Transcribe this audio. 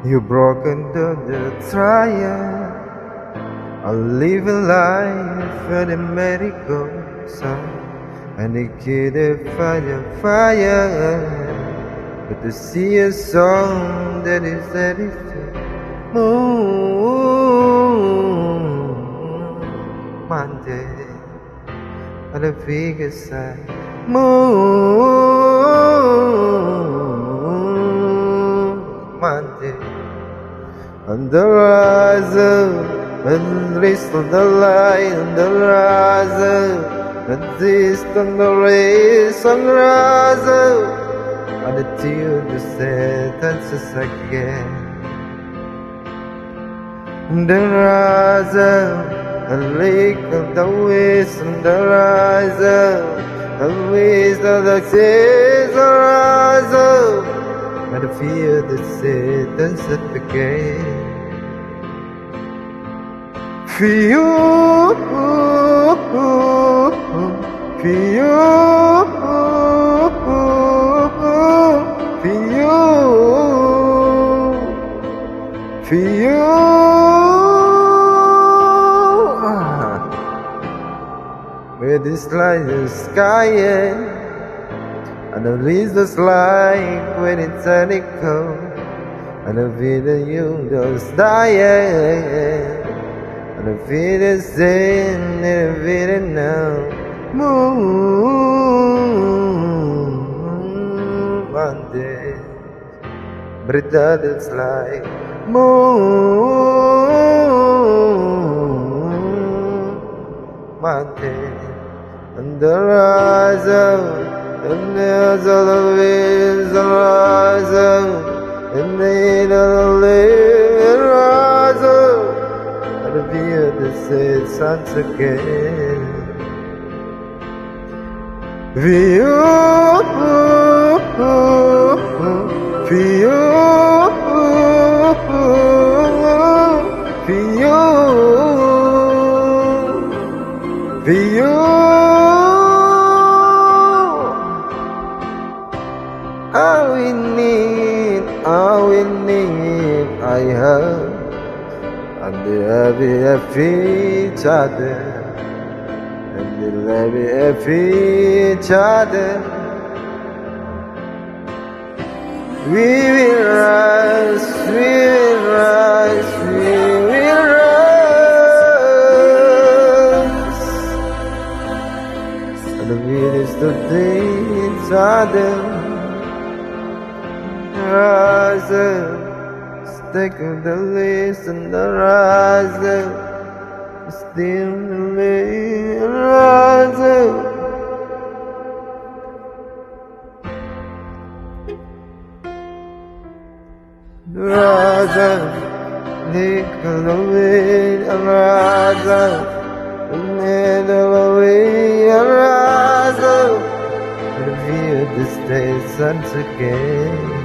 You broke into the trial. I live a life for the medical side. And they kill the fire. But to see a song that is ready to move Monday on the bigger side. Move Monday on the rise and rest on the light on the rise. And this on the race on rise until the sentences again. The rise a lake of the waste on the rise the waste of the seas rise and the fear the sentences again. Feel where this light is sky and the leaves is like when it's cynical and the feel the universe dying and the feel the sin and the feel it now. Moon Monday, but it's like moon Monday, and the rise and there's all the winds the rise and the end of the living rise and the view the sad suns again. View all we need, I have, and the happy of each other, and the happy of each other. We will rise, we will rise, we will rise, and the village today each other. Rise, stick of the list and the rise, still the rise. Rise, lick of the wind, rise, made of the way, rise, and feel the states once again.